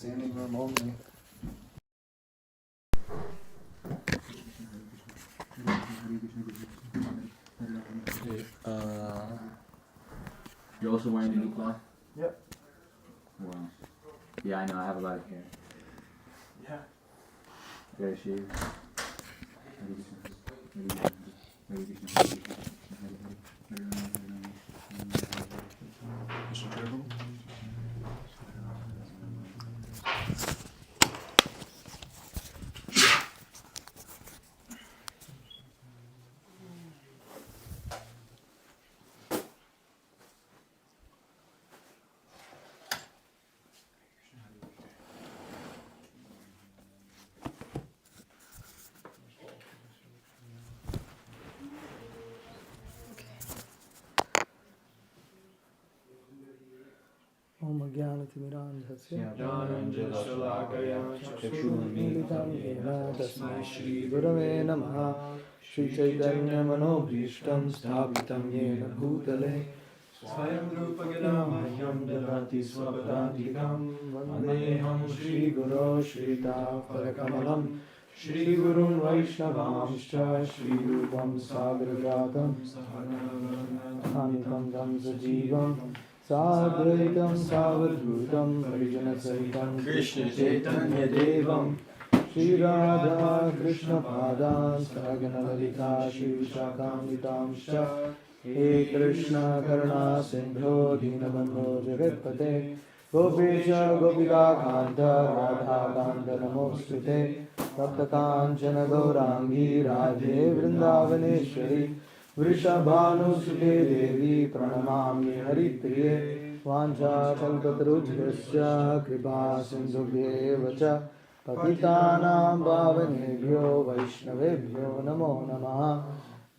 standing room only. You're also wearing the new cloth? Yep. Wow. Yeah, I know, I have a lot of hair. Yeah. I gotta shave. Mr. Prabhu? Om Jnanatimirandhasya Jnananjana-shalakaya Chakshurmilitam Yena Tasmai Shri Gurave Namaha Shri Chaitanya Manobhishtam Sthapitam Yena Bhutale Swayam Rupa Gadamahyam Dadati Swapadantikam Vandeham Shri Guru Shrita Parakamalam Shri Gurun Vaishnavamscha Shri Rupam Sagrajatam Anukam Dam Sajivam Sadvaitam Savadhutam Parijana Sahitam Krishna Chaitanya Devam Shri Radha Krishna Padan Sagana Lalita Shri Vishakam He Krishna Karuna Sindho Dinabandho Jagatpate Gopesha Gopika Kanta Radha Kanta Namostute Tapta Kanchana Gaurangi Radhe Vrindavaneshwari Vrishabhanusute Devi Pranamami Haripriye Vancha Kalpatarujyasya Kripa Sindhubhye Vacha Patitanam Bhavanebhyo Vaishnavebhyo Namo Namaha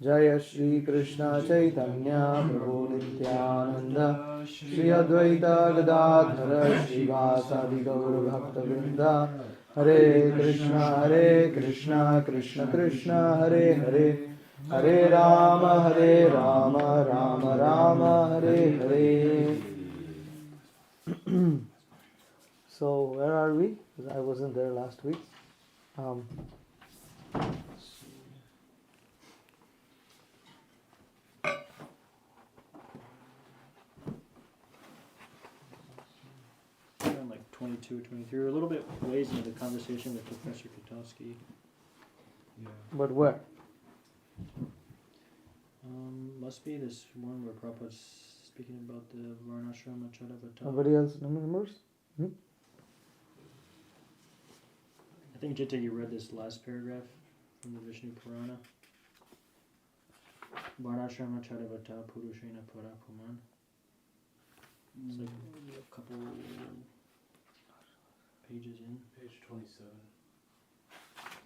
Jaya Shri Krishna Chaitanya Prabhu Nityananda Shri Advaita Gadadhara Shivasadi Gaur Bhakta Vrinda Hare Krishna Krishna Krishna Hare Hare Hare Rama Rama Rama Hare Hare. So where are we? 'Cause I wasn't there last week. Around like 22 or 23. We're a little bit ways into the conversation with Professor Kotowski. But where? Must be this one where Prabhupada's speaking about the Varnashrama Chadavata. Nobody else remembers? I think Jitta, you read this last paragraph from the Vishnu Purana. Varnashrama Chadavata Purushena Parapuman. It's like a couple pages in. Page 27.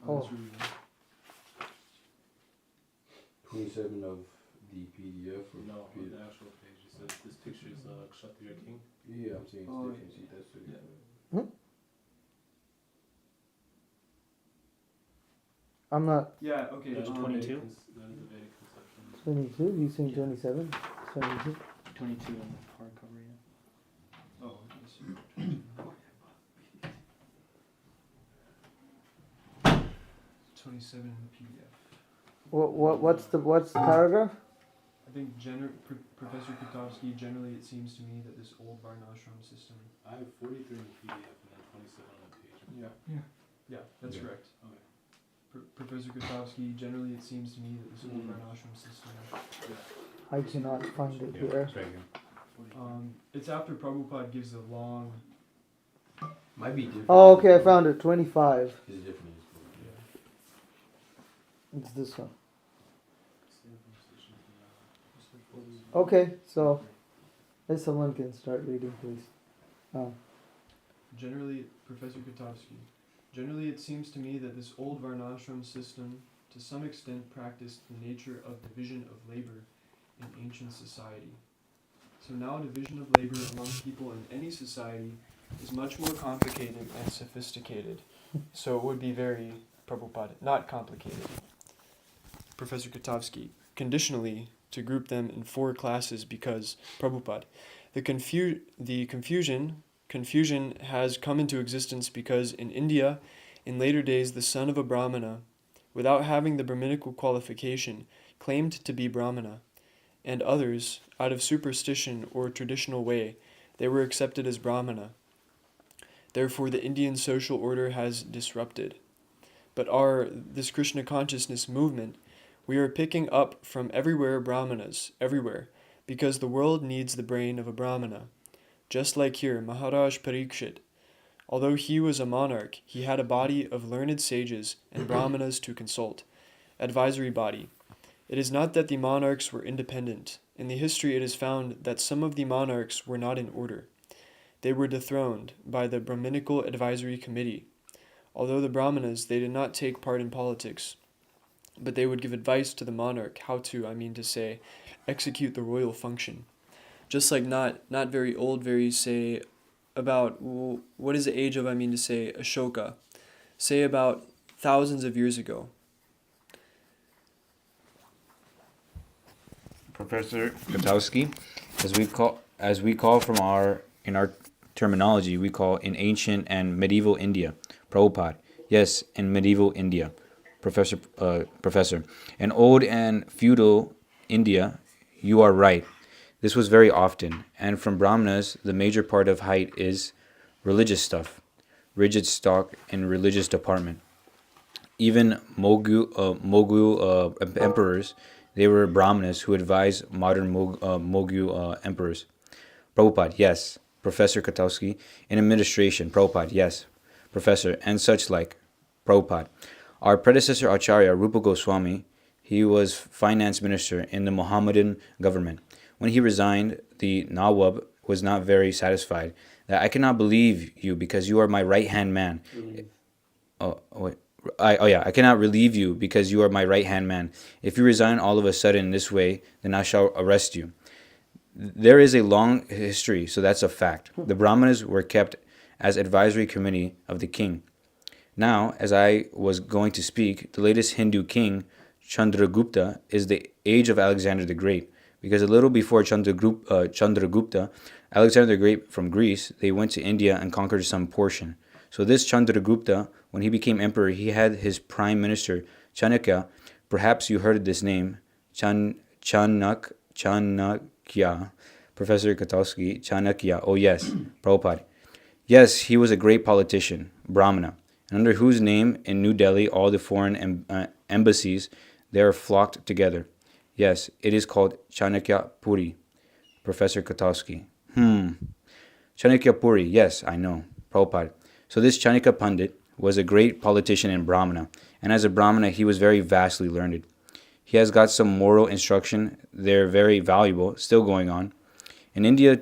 Oh. That's really good. 27 of the PDF or No, on PDF? the actual page it says this picture is Kshatriya king. Yeah, I'm saying Oh, it's different. See, that's the I'm not Yeah, okay. Page um, 22? That is the Vedic conception. 22. You saying 27? 22. 22 in the hardcover, yeah. Oh, okay. 27 in the PDF. What's the paragraph? I think Professor Kotowski, generally it seems to me that this old Varnashram system. I have 43 in the PDF and then 27 on the page. Yeah, that's Yeah. correct. Okay. Professor Kotowski, generally it seems to me that this old Varnashram system. I cannot find it here. It's right here. It's after Prabhupada gives a long. Might be different. Oh, okay, I found it. 25. It's different. It's this one. Okay, so if someone can start reading, please. Generally, Professor Kotowski, generally it seems to me that this old Varnashram system to some extent practiced the nature of division of labor in ancient society. So now division of labor among people in any society is much more complicated and sophisticated. So it would be very, Prabhupada, not complicated. Professor Kotowski, conditionally to group them in 4 classes because, Prabhupada, the confusion confusion has come into existence because in India, in later days, the son of a Brahmana, without having the Brahminical qualification, claimed to be Brahmana, and others, out of superstition or traditional way, they were accepted as Brahmana. Therefore, the Indian social order has disrupted. But this Krishna consciousness movement, we are picking up from everywhere Brahmanas, everywhere, because the world needs the brain of a Brahmana. Just like here, Maharaj Parikshit, although he was a monarch, he had a body of learned sages and Brahmanas to consult, advisory body. It is not that the monarchs were independent. In the history it is found that some of the monarchs were not in order. They were dethroned by the Brahminical Advisory Committee. Although the Brahmanas, they did not take part in politics, but they would give advice to the monarch how to, execute the royal function. Just like not very old, say, about, what is the age of, Ashoka? Say about thousands of years ago. Professor Katowski, as we call in our terminology, we call in ancient and medieval India. Prabhupada, yes, in medieval India. Professor. In old and feudal India, you are right. This was very often, and from Brahmanas, the major part of height is religious stuff, rigid stock in religious department. Even Mogul emperors, they were Brahmanas who advised modern Mogul emperors. Prabhupada, yes. Professor Katowski, in administration. Prabhupada, yes. Professor, and such like. Prabhupada. Our predecessor Acharya, Rupa Goswami, he was finance minister in the Mohammedan government. When he resigned, the Nawab was not very satisfied. That I cannot believe you because you are my right-hand man. I cannot relieve you because you are my right-hand man. If you resign all of a sudden this way, then I shall arrest you. There is a long history, so that's a fact. The Brahmanas were kept as advisory committee of the king. Now, as I was going to speak, the latest Hindu king, Chandragupta, is the age of Alexander the Great. Because a little before Chandragupta, Alexander the Great from Greece, they went to India and conquered some portion. So this Chandragupta, when he became emperor, he had his prime minister, Chanakya. Perhaps you heard this name, Chanakya. Professor Katowski, Chanakya. Oh yes, Prabhupada. Yes, he was a great politician, Brahmana, and under whose name in New Delhi all the foreign embassies there flocked together. Yes, it is called Chanakya Puri. Professor Katowski. Chanakya Puri, yes, I know. Prabhupada. So this Chanakya Pandit was a great politician and Brahmana, and as a Brahmana he was very vastly learned. He has got some moral instruction, they're very valuable, still going on. In India,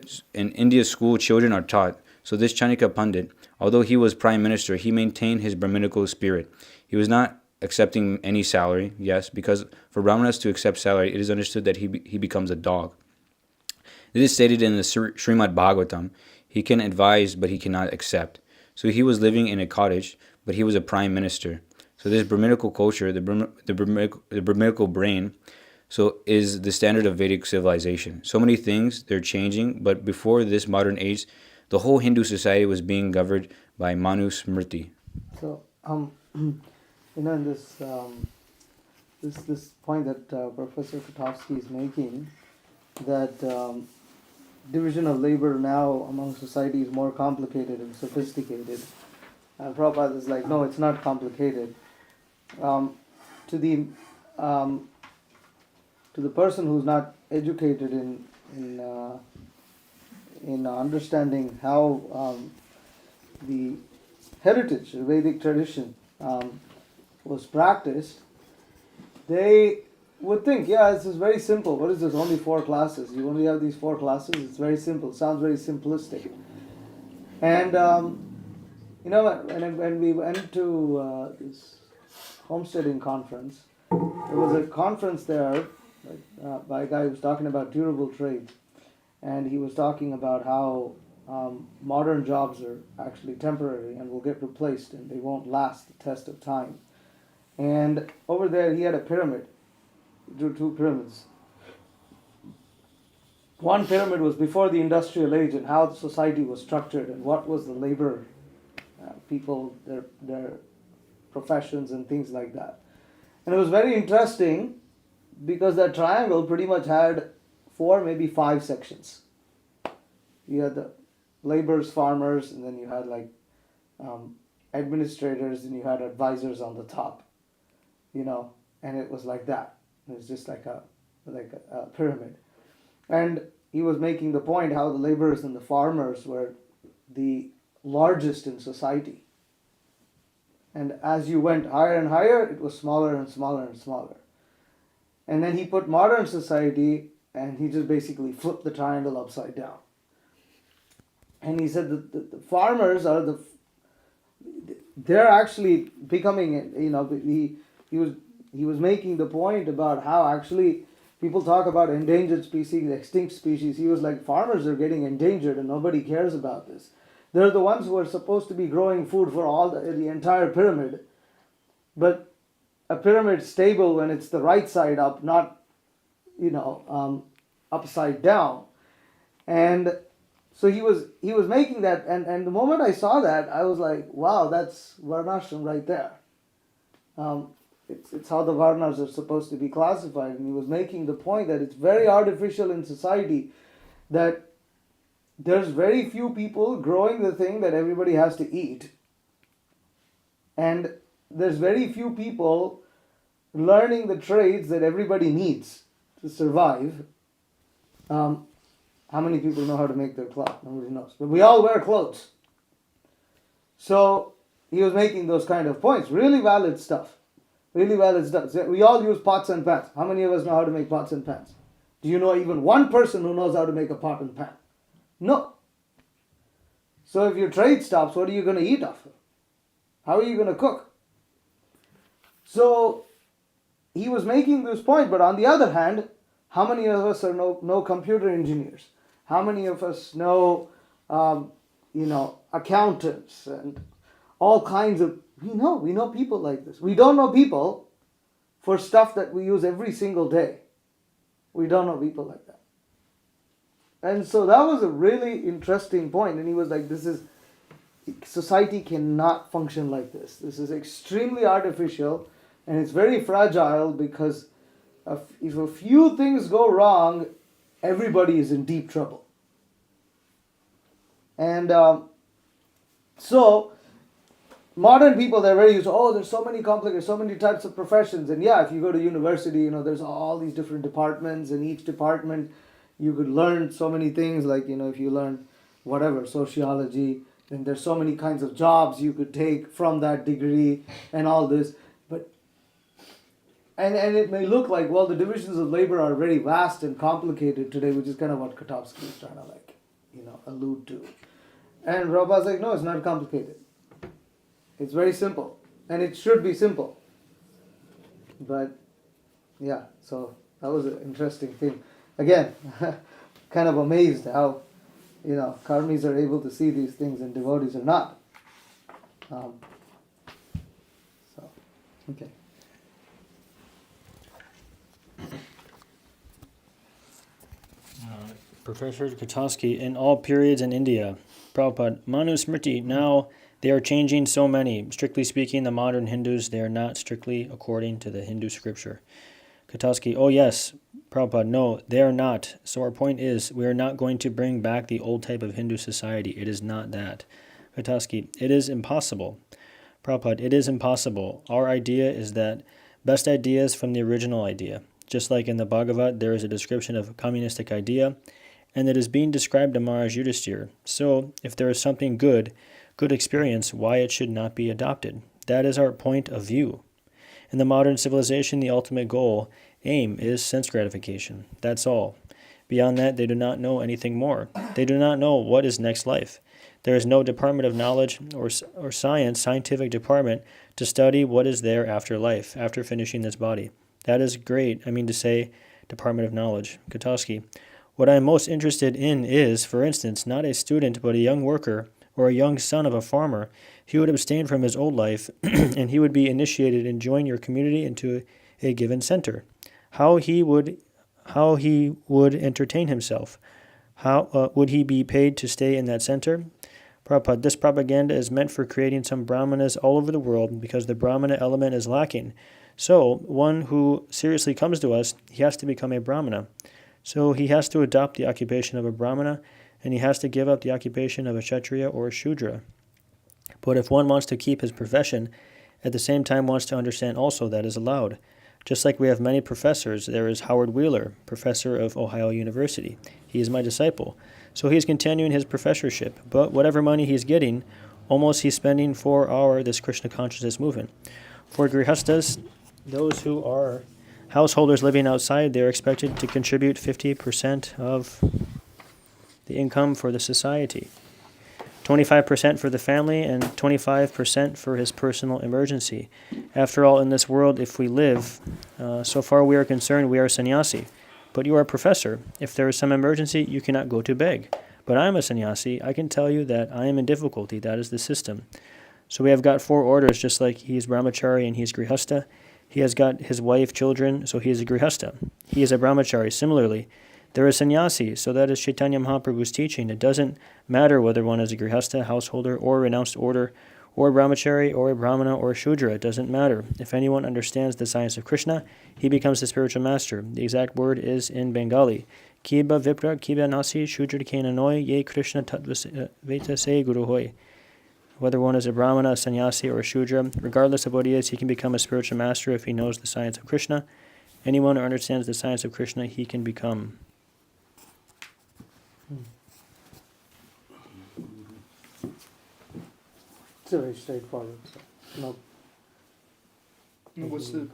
school children are taught, so this Chanakya Pandit, although he was prime minister, he maintained his Brahminical spirit. He was not accepting any salary, yes, because for Brahmanas to accept salary, it is understood that he becomes a dog. It is stated in the Srimad Bhagavatam, he can advise, but he cannot accept. So he was living in a cottage, but he was a prime minister. So this Brahminical culture, the Brahminical brain, so is the standard of Vedic civilization. So many things, they're changing, but before this modern age, the whole Hindu society was being governed by Manu Smriti. So, in this point that Professor Katowski is making, that division of labor now among society is more complicated and sophisticated. And Prabhupada is like, no, it's not complicated. To the person who's not educated in understanding how the heritage, the Vedic tradition was practiced, they would think, yeah, this is very simple. What is this? Only 4 classes. You only have these 4 classes. It's very simple. Sounds very simplistic. And when we went to this homesteading conference, there was a conference there by a guy who was talking about durable trades, and he was talking about how modern jobs are actually temporary and will get replaced and they won't last the test of time. And over there he had a pyramid. He drew 2 pyramids. one pyramid was before the industrial age and how the society was structured and what was the labor people, their professions and things like that. And it was very interesting because that triangle pretty much had 4, maybe 5 sections. You had the laborers, farmers, and then you had like administrators, and you had advisors on the top, and it was like that. It was just like a pyramid. And he was making the point how the laborers and the farmers were the largest in society. And as you went higher and higher, it was smaller and smaller and smaller. And then he put modern society, and he just basically flipped the triangle upside down. And he said that the farmers are they're actually becoming, he was making the point about how actually people talk about endangered species, extinct species. He was like, farmers are getting endangered and nobody cares about this. They're the ones who are supposed to be growing food for all the entire pyramid. But a pyramid's stable when it's the right side up, not, upside down. And so he was making that, and the moment I saw that, I was like, wow, that's Varnashram right there. It's how the Varnas are supposed to be classified. And he was making the point that it's very artificial in society that there's very few people growing the thing that everybody has to eat. And there's very few people learning the trades that everybody needs to survive. How many people know how to make their cloth? Nobody knows. But we all wear clothes. So he was making those kind of points. Really valid stuff. Really valid stuff. We all use pots and pans. How many of us know how to make pots and pans? Do you know even one person who knows how to make a pot and pan? No. So if your trade stops, what are you going to eat off of? How are you going to cook? So he was making this point, but on the other hand, how many of us are no computer engineers? How many of us know, accountants and all kinds of, we know people like this. We don't know people for stuff that we use every single day. We don't know people like that. And so that was a really interesting point. And he was like, society cannot function like this. This is extremely artificial and it's very fragile because if a few things go wrong, everybody is in deep trouble. And so modern people, they're very used to, there's so many complicated, so many types of professions. And yeah, if you go to university, there's all these different departments, and each department you could learn so many things. Like, if you learn whatever, sociology, then there's so many kinds of jobs you could take from that degree and all this. But and it may look like, well, the divisions of labor are very vast and complicated today, which is kind of what Katowski is trying to allude to. And Prabhupada's like, no, it's not complicated. It's very simple. And it should be simple. But, yeah, so that was an interesting thing. Again, kind of amazed how, karmis are able to see these things and devotees are not. Okay. Professor Katowski, in all periods in India, Prabhupada, Manu Smriti, now they are changing so many. Strictly speaking, the modern Hindus, they are not strictly according to the Hindu scripture. Katowski, oh yes, Prabhupada, no, they are not. So our point is, we are not going to bring back the old type of Hindu society. It is not that. Katowski, it is impossible. Prabhupada, it is impossible. Our idea is that best ideas from the original idea. Just like in the Bhagavad, there is a description of a communistic idea, and it is being described to Maharaj Yudhisthira. So, if there is something good experience, why it should not be adopted. That is our point of view. In the modern civilization, the ultimate goal, aim, is sense gratification. That's all. Beyond that, they do not know anything more. They do not know what is next life. There is no department of knowledge or scientific department to study what is there after life, after finishing this body. That is great, Department of Knowledge. Katowski, what I am most interested in is, for instance, not a student, but a young worker or a young son of a farmer. He would abstain from his old life, and he would be initiated and join your community into a given center. How he would how he would entertain himself. How would he be paid to stay in that center? Prabhupada, this propaganda is meant for creating some brahmanas all over the world because the brahmana element is lacking. So, one who seriously comes to us, he has to become a brahmana. So he has to adopt the occupation of a brahmana, and he has to give up the occupation of a kshatriya or a shudra. But if one wants to keep his profession, at the same time wants to understand also, that is allowed. Just like we have many professors, there is Howard Wheeler, professor of Ohio University. He is my disciple. So he is continuing his professorship, but whatever money he's getting, almost he's spending for this Krishna consciousness movement. For grihastas, those who are householders living outside, they are expected to contribute 50% of the income for the society, 25% for the family, and 25% for his personal emergency. After all, in this world, if we live, so far we are concerned, we are sannyasi. But you are a professor. If there is some emergency, you cannot go to beg. But I am a sannyasi. I can tell you that I am in difficulty. That is the system. So we have got 4 orders, just like he is brahmachari and he is grihasta. He has got his wife, children, so he is a grihasta. He is a brahmachari. Similarly, there is sannyasi, so that is Chaitanya Mahaprabhu's teaching. It doesn't matter whether one is a grihasta, householder, or a renounced order, or a brahmachari, or a brahmana, or a shudra. It doesn't matter. If anyone understands the science of Krishna, he becomes the spiritual master. The exact word is in Bengali. Kiba vipra kiba nasi shudra kena noi ye Krishna tatveta se guru hoy. Whether one is a brahmana, a sannyasi, or a shudra, regardless of what he is, he can become a spiritual master if he knows the science of Krishna. Anyone who understands the science of Krishna, he can become. It's very straightforward. So no. What's the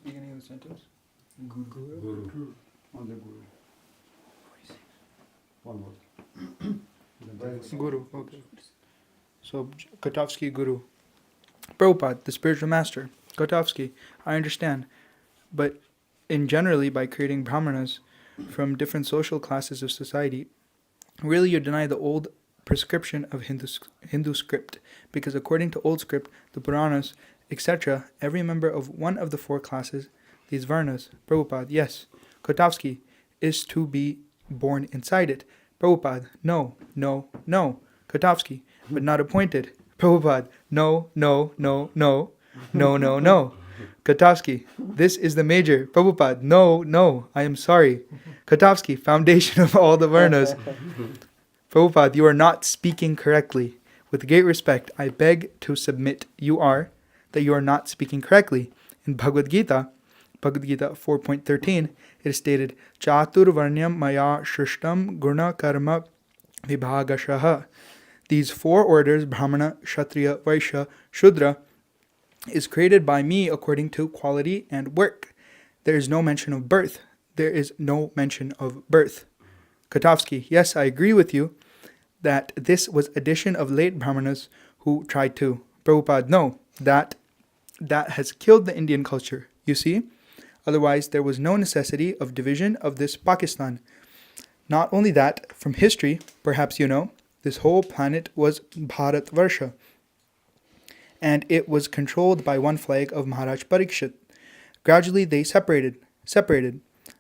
beginning of the sentence? Guru. On the Guru. One word. Guru, okay. So, Kotovsky Guru. Prabhupada, the spiritual master. Kotovsky, I understand. But in generally, by creating brahmanas from different social classes of society, really you deny the old prescription of Hindu script. Because according to old script, the Puranas, etc., every member of one of the 4 classes, these Varnas, Prabhupada, yes, Kotovsky, is to be born inside it. Prabhupada, no. Kotovsky, but not appointed. Prabhupada, no. Kotovsky, this is the major. Prabhupada, no, I am sorry. Kotovsky, foundation of all the Varnas. Prabhupada, you are not speaking correctly. With great respect, I beg to submit you are not speaking correctly. In Bhagavad Gita 4.13, it is stated, Chatur Varnyam Maya Shrishtam Guna Karma Vibhagashaha. These 4 orders, Brahmana, Kshatriya, Vaishya, Shudra, is created by me according to quality and work. There is no mention of birth. Kotovsky, yes, I agree with you that this was addition of late Brahmanas who tried to. Prabhupada, no, that has killed the Indian culture, you see? Otherwise, there was no necessity of division of this Pakistan. Not only that, from history, perhaps you know, this whole planet was Bharatvarsha, and it was controlled by one flag of Maharaj Parikshit. Gradually, they separated.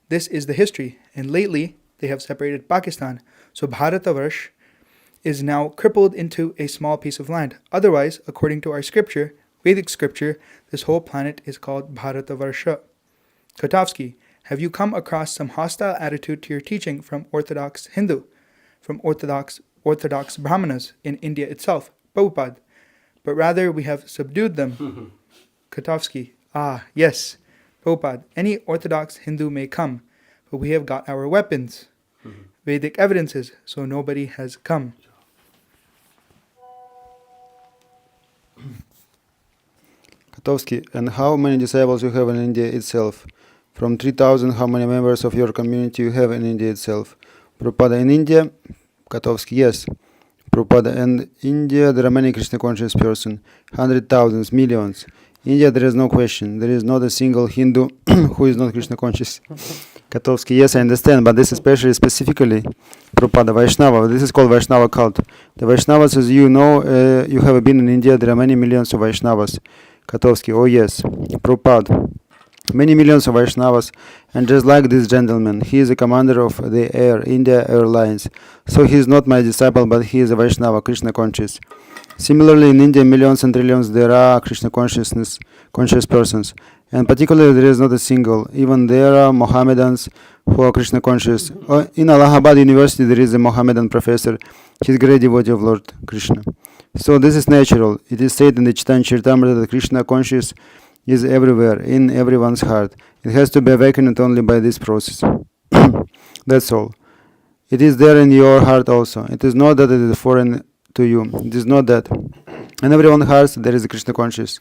This is the history, and lately, they have separated Pakistan. So Bharatvarsh is now crippled into a small piece of land. Otherwise, according to our scripture, Vedic scripture, this whole planet is called Bharatavarsha. Kotovsky, have you come across some hostile attitude to your teaching from Orthodox Hindu, from Orthodox Brahmanas in India itself, Prabhupada? But rather we have subdued them. Kotovsky, yes, Prabhupada, any Orthodox Hindu may come, but we have got our weapons, Vedic evidences, so nobody has come. Kotovsky, and how many disciples you have in India itself? From 3,000, how many members of your community you have in India itself? Prabhupada, in India? Kotovsky, yes. Prabhupada, and India there are many Krishna conscious persons, 100,000, millions. India there is no question, there is not a single Hindu who is not Krishna conscious. Kotovsky, yes, I understand, but this especially specifically, Prabhupada, Vaishnava, this is called Vaishnava cult. The Vaishnavas, as you know, you have been in India, there are many millions of Vaishnavas. Kotovsky, oh yes. Prabhupada, many millions of Vaishnavas, and just like this gentleman, he is a commander of the Air India Airlines. So he is not my disciple, but he is a Vaishnava, Krishna conscious. Similarly, in India, millions and trillions there are Krishna conscious persons, and particularly there is not a single. Even there are Mohammedans who are Krishna conscious. In Allahabad University, there is a Mohammedan professor. He is a great devotee of Lord Krishna. So this is natural. It is said in the Chaitanya Charitamrita that Krishna conscious is everywhere, in everyone's heart. It has to be awakened only by this process. That's all. It is there in your heart also. It is not that it is foreign to you. It is not that. In everyone's heart there is a Krishna conscious.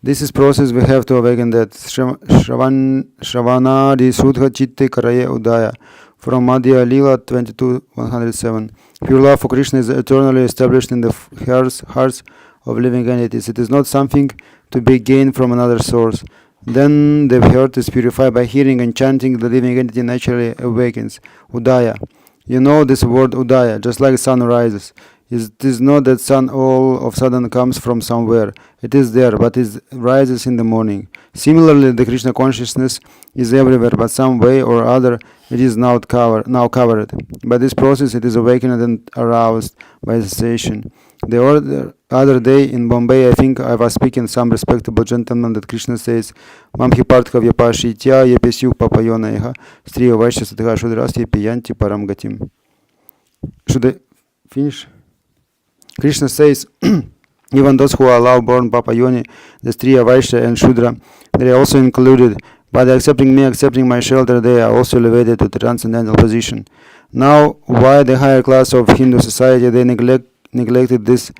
This is process we have to awaken that. Shravanadi Sudha Chitte Karaye Udaya. From Madhya Lila 22:107. Pure love for Krishna is eternally established in the hearts of living entities. It is not something to be gained from another source. Then the heart is purified by hearing and chanting. The living entity naturally awakens. Udaya. You know this word Udaya, just like sun rises. It is not that sun all of a sudden comes from somewhere. It is there, but it rises in the morning. Similarly, the Krishna consciousness is everywhere, but some way or other it is now covered. By this process, it is awakened and aroused by cessation. The other day in Bombay, I think I was speaking to some respectable gentleman that Krishna says, Mamhi Partka Vyapashitya Yepesyu Papayonayaha Striya Vaishya Satha Shudrasti Piyanti Param Gatim. Should I finish? Krishna says, even those who are now born Papa Yoni, the Striya, Vaishya and Shudra, they are also included. By accepting me, accepting my shelter, they are also elevated to the transcendental position. Now, why the higher class of Hindu society, they neglected this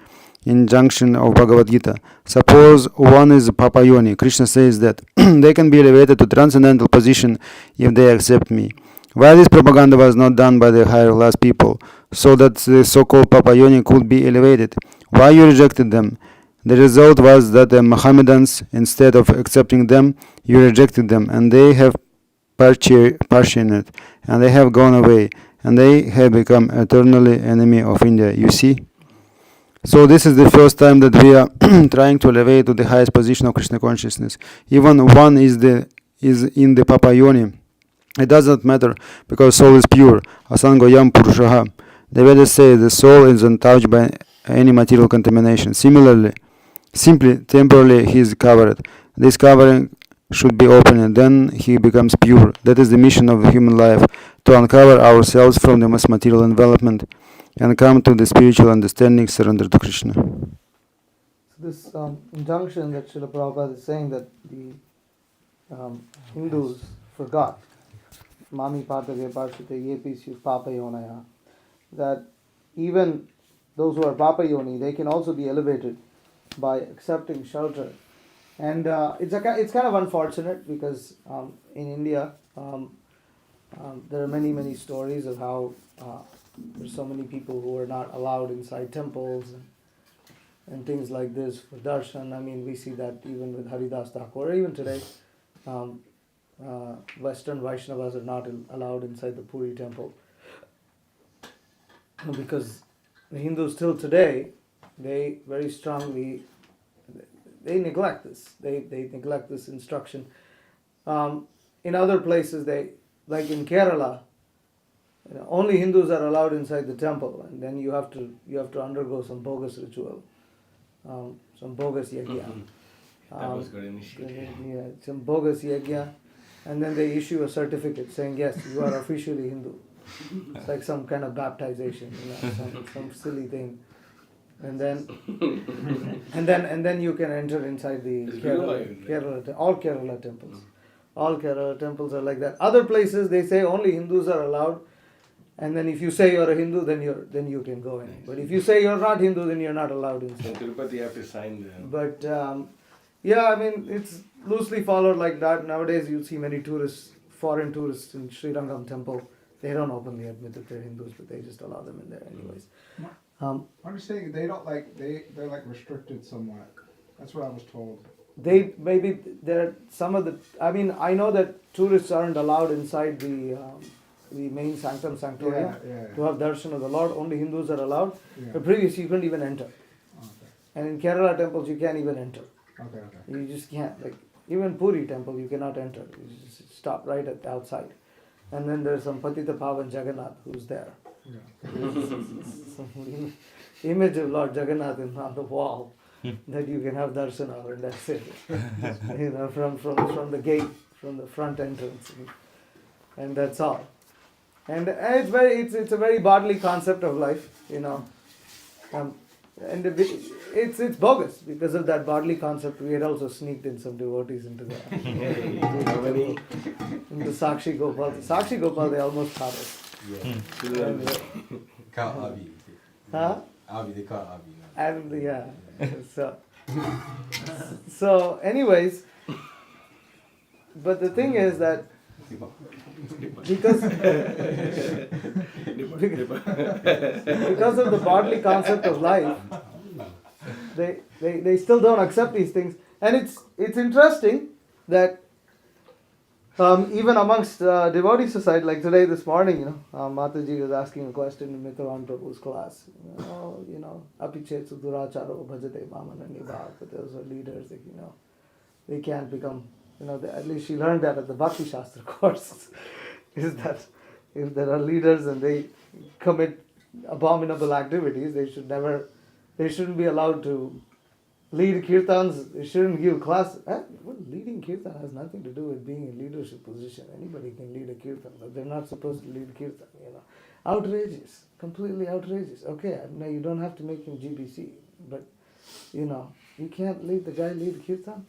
injunction of Bhagavad Gita. Suppose one is Papa Yoni. Krishna says that they can be elevated to transcendental position if they accept me. Why this propaganda was not done by the higher class people, so that the so-called Papa Yoni could be elevated? Why you rejected them? The result was that the Mohammedans, instead of accepting them, you rejected them, and they have partitioned, and they have gone away, and they have become eternally enemy of India. You see? So this is the first time that we are trying to elevate to the highest position of Krishna consciousness. Even one is in the Papa Yoni. It does not matter, because soul is pure. Asangoyam Purushaha. The Vedas say the soul is untouched by any material contamination. Similarly, simply temporarily he is covered. This covering should be opened, and then he becomes pure. That is the mission of the human life, to uncover ourselves from the mass material envelopment and come to the spiritual understanding, surrender to Krishna. So this injunction that Srila Prabhupada is saying that the Hindus forgot, Mami Pata Vyapashita Yepesyu Papa Yonaya, that even those who are Papa Yoni, they can also be elevated by accepting shelter. And it's kind of unfortunate because in India there are many stories of how there's so many people who are not allowed inside temples and things like this for darshan. I mean, we see that even with Haridas Thakur, even today, Western Vaishnavas are not allowed inside the Puri temple. Because the Hindus till today, they very strongly, they neglect this. They neglect this instruction. In other places, like in Kerala, only Hindus are allowed inside the temple, and then you have to undergo some bogus ritual, some bogus yajna. That was good initiative. Yeah, some bogus yajna, and then they issue a certificate saying, yes, you are officially Hindu. It's like some kind of baptization, some silly thing. And then you can enter inside the Kerala, all Kerala temples. All Kerala temples are like that. Other places they say only Hindus are allowed, and then if you say you're a Hindu, then you can go in. Nice. But if you say you're not Hindu, then you're not allowed inside. In Tirupati, you have to sign the. But yeah, I mean it's loosely followed like that. Nowadays you see many foreign tourists in Sri Rangam temple. They don't openly admit that they're Hindus, but they just allow them in there anyways. My understanding, they're like restricted somewhat. That's what I was told. I mean, I know that tourists aren't allowed inside the main sanctum sanctorium to have darshan of the Lord. Only Hindus are allowed. Yeah. But previously you couldn't even enter. Okay. And in Kerala temples you can't even enter. Okay. You just can't. Even Puri temple you cannot enter. You just stop right at the outside. And then there's some Patita Pavan Jagannath who's there. Some image of Lord Jagannath on the wall that you can have darshan of, and that's it. From the gate, from the front entrance, and that's all. And it's a very bodily concept of life, and it's bogus. Because of that bodily concept, we had also sneaked in some devotees into the into Sakshi Gopal. Sakshi Gopal, they almost caught us. Huh? They call Avi. And yeah, so anyways, but the thing is that because of the bodily concept of life, they still don't accept these things, and it's interesting that even amongst devotee society, like today, this morning, Mataji was asking a question in Mitravan Prabhu's class. Apichet suduracharo bhajate mamanani bhav. But those are leaders, they can't become, at least she learned that at the Bhakti Shastra course, is that if there are leaders and they commit abominable activities, they shouldn't be allowed to lead kirtans. They shouldn't give class. Leading kirtan has nothing to do with being in leadership position. Anybody can lead a kirtan, but they're not supposed to lead kirtan. Outrageous, completely outrageous. Okay, now you don't have to make him GBC, but you can't lead the guy lead kirtan.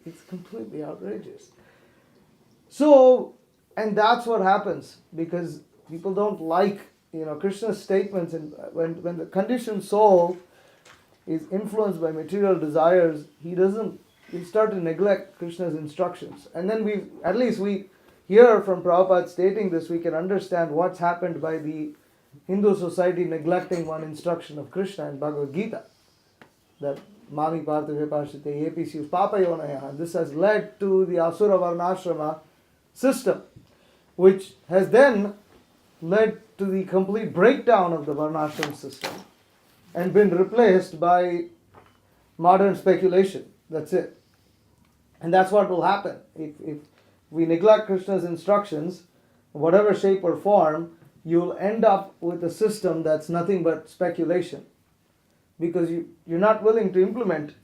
It's completely outrageous. So, and that's what happens because people don't like Krishna's statements, and when the conditioned soul is influenced by material desires, he start to neglect Krishna's instructions. And then we hear from Prabhupada stating this, we can understand what's happened by the Hindu society neglecting one instruction of Krishna in Bhagavad Gita. That Mami Partha Vipashite APC Papayonaya. This has led to the Asura Varnashrama system, which has then led to the complete breakdown of the Varnashram system and been replaced by modern speculation. That's it. And that's what will happen. If we neglect Krishna's instructions, whatever shape or form, you'll end up with a system that's nothing but speculation. Because you're not willing to implement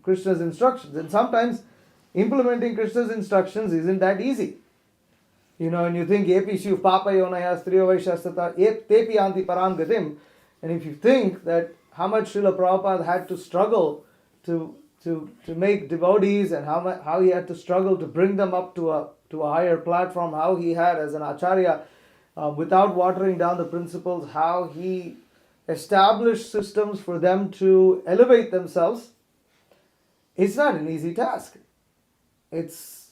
Krishna's instructions. And sometimes implementing Krishna's instructions isn't that easy. And you think, Epishu papayonaya striyo vaishastata tepi anti param gatim. And if you think that how much Srila Prabhupada had to struggle to make devotees, and how he had to struggle to bring them up to a higher platform, how he had as an acharya, without watering down the principles, how he established systems for them to elevate themselves, it's not an easy task. It's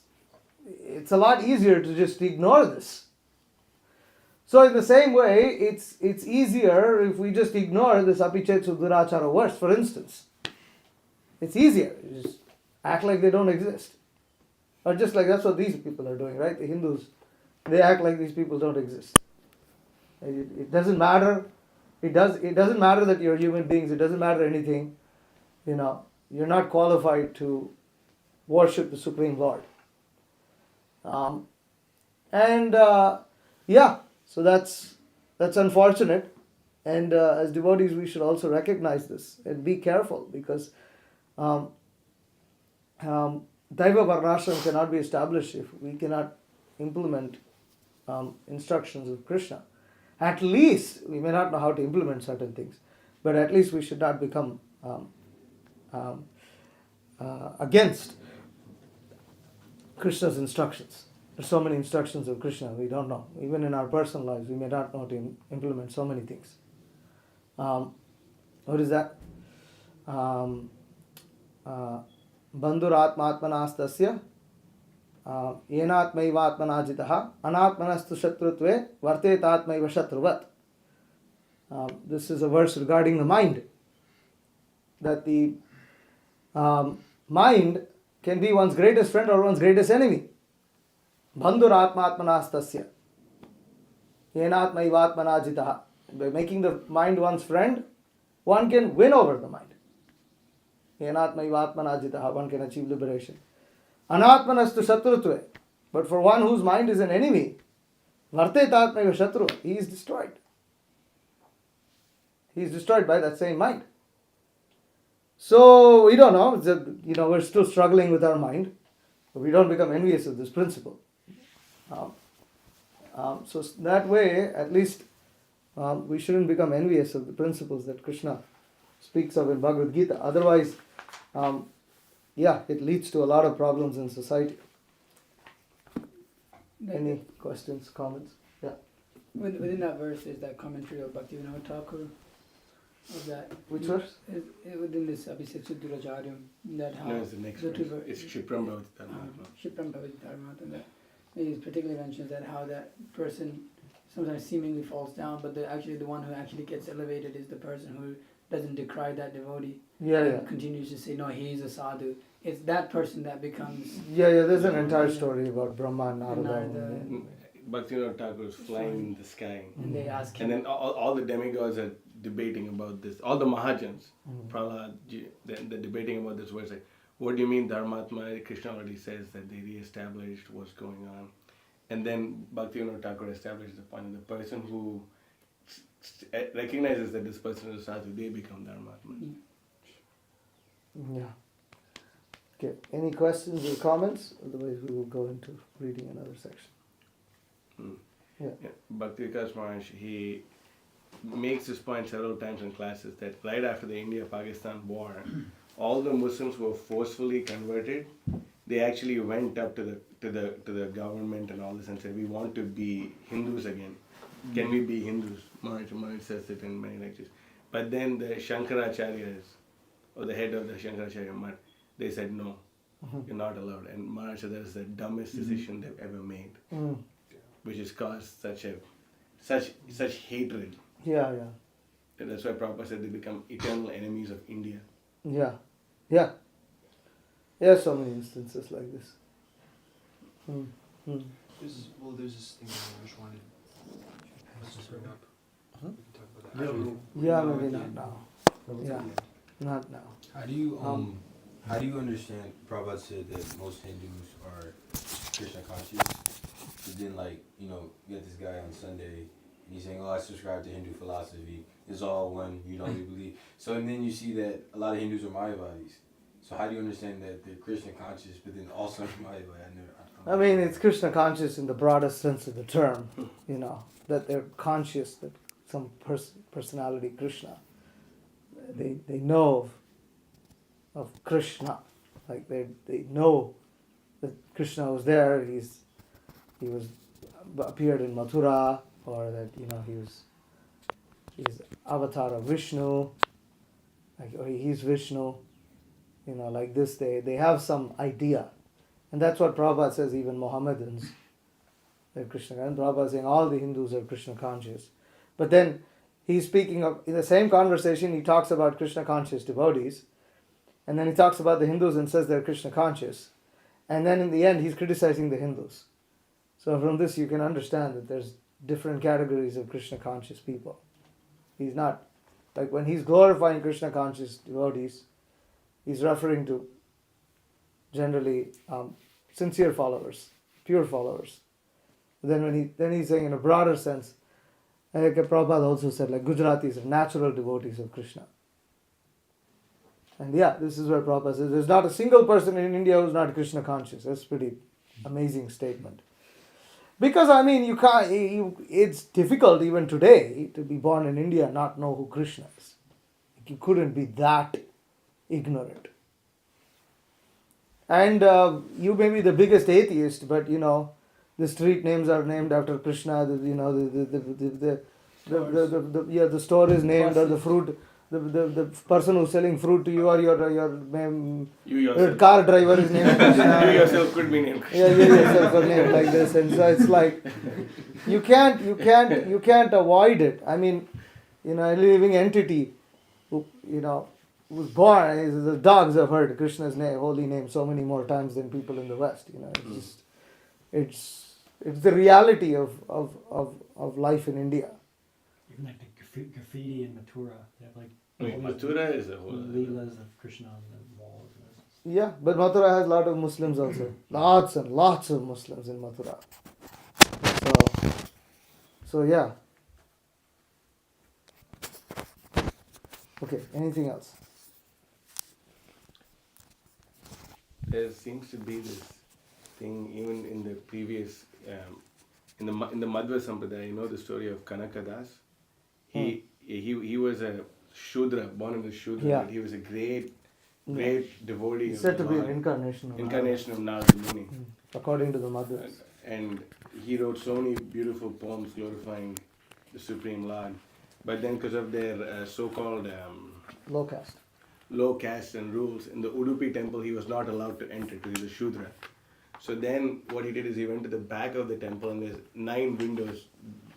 a lot easier to just ignore this. So in the same way, it's easier if we just ignore this apichet sudurachara verse, for instance. It's easier. You just act like they don't exist. Or just like that's what these people are doing, right? The Hindus, they act like these people don't exist. It doesn't matter. It doesn't matter that you're human beings. It doesn't matter anything. You're not qualified to worship the Supreme Lord. So that's unfortunate. And as devotees, we should also recognize this and be careful, because Daiva Varnashram cannot be established if we cannot implement instructions of Krishna. At least, we may not know how to implement certain things, but at least we should not become against Krishna's instructions. There's so many instructions of Krishna, we don't know. Even in our personal lives, we may not know to implement so many things. What is that? Bandhuratmatmanastasya yenatmaivatmanajitaha anatmanastu shatrutve vartetatmaiva shatruvat. This is a verse regarding the mind. That the mind can be one's greatest friend or one's greatest enemy. Bandhuratmatmanastasya yenatmaivatmanajitaha. By making the mind one's friend, one can win over the mind. Yenatmaiva atmanajitaha, one can achieve liberation. Anatmanastu shatrutve. But for one whose mind is an enemy, vartetatmaiva shatru, he is destroyed. He is destroyed by that same mind. So we don't know, we're still struggling with our mind. But we don't become envious of this principle. So that way, at least, we shouldn't become envious of the principles that Krishna speaks of in Bhagavad Gita. Otherwise, it leads to a lot of problems in society. Any questions, comments? Yeah. Within that verse is that commentary of Bhaktivinoda Thakur. Of that. Which verse? Within this Abhiseksuduracharyam, that how... No, it's the next verse. It's Shipram Bhavati Dharma. Shipram Bhavati Dharma. And that he particularly mentions that how that person sometimes seemingly falls down, but actually the one who actually gets elevated is the person who doesn't decry that devotee. And continues to say, no, he is a sadhu. It's that person that becomes... There's an entire story about Brahma and Narada. Bhaktivinoda Thakur is flying in the sky. And they ask him... And then all the demigods are debating about this. All the Mahajans, Prahlad, they're debating about this verse. Like, what do you mean Dharmatma? Krishna already says that they re-established what's going on. And then Bhaktivinoda Thakur establishes the point that the person who recognizes that this person is sadhu, they become Dharmatma. Yeah. Okay. Any questions or comments? Otherwise we will go into reading another section. Bhakti Vikas Maharaj, he makes this point several times in classes that right after the India-Pakistan war, all the Muslims who were forcefully converted, they actually went up to the government and all this and said, we want to be Hindus again. Can we be Hindus? Maharaj says it in many lectures. But then the Shankaracharyas, or the head of the Shankaracharya Mutt, they said, no, you're not allowed. And Maharaj said that is the dumbest decision they've ever made, which has caused such hatred. And that's why Prabhupada said they become eternal enemies of India. There are so many instances like this. There's this thing I just wanted to bring up. We can talk about that. Maybe not now. Not now. How do you understand? Prabhupada said that most Hindus are Krishna conscious. But then, you get this guy on Sunday, and he's saying, "Oh, I subscribe to Hindu philosophy. It's all one. You don't believe." So, and then you see that a lot of Hindus are Mayavadis. So, how do you understand that they're Krishna conscious, but then also Mayavadi? I mean, it's Krishna conscious in the broadest sense of the term. That they're conscious that some personality, Krishna, they know of Krishna, like they know that Krishna was there. He was appeared in Mathura, or that he's avatar of Vishnu, or he's Vishnu. Like this, they have some idea, and that's what Prabhupada says. Even Mohammedans, they're Krishna. And Prabhupada is saying all the Hindus are Krishna conscious, but then he's speaking of, in the same conversation, he talks about Krishna conscious devotees, and then he talks about the Hindus and says they're Krishna conscious, and then in the end he's criticizing the Hindus. So from this you can understand that there's different categories of Krishna conscious people. He's not, like when he's glorifying Krishna conscious devotees, he's referring to generally sincere followers, pure followers. Then he's saying in a broader sense, like Prabhupada also said, like Gujaratis are natural devotees of Krishna. And this is where Prabhupada says there's not a single person in India who's not Krishna conscious. That's a pretty amazing statement. Because you can't. It's difficult even today to be born in India and not know who Krishna is. You couldn't be that ignorant. And you may be the biggest atheist, but the street names are named after Krishna. The store is named, or the fruit. The person who's selling fruit to you, or your car driver is named Krishna. You yourself could be named Krishna. You yourself are named like this, and so it's like you can't avoid it. I mean, a living entity who was born. The dogs have heard Krishna's name, holy name, so many more times than people in the West. It's the reality of life in India. Even like the graffiti in Mathura, they have like Mathura is a whole Leelas of Krishna on the Yeah, but Mathura has a lot of Muslims also. Lots and lots of Muslims in Mathura. So yeah. Okay, anything else? There seems to be this thing even in the previous, in the Madhva Sampradaya, you know the story of Kanakadas? He was a Shudra, born in the Shudra, Yeah. but he was a great devotee It's of said the to be an Lord. incarnation of Incarnation of Narada Muni. according to the Madhvas. And he wrote so many beautiful poems glorifying the Supreme Lord. But then because of their so-called Low caste. low caste and rules, in the Udupi temple he was not allowed to enter because he was a Shudra. So then what he did is he went to the back of the temple and there's 9 windows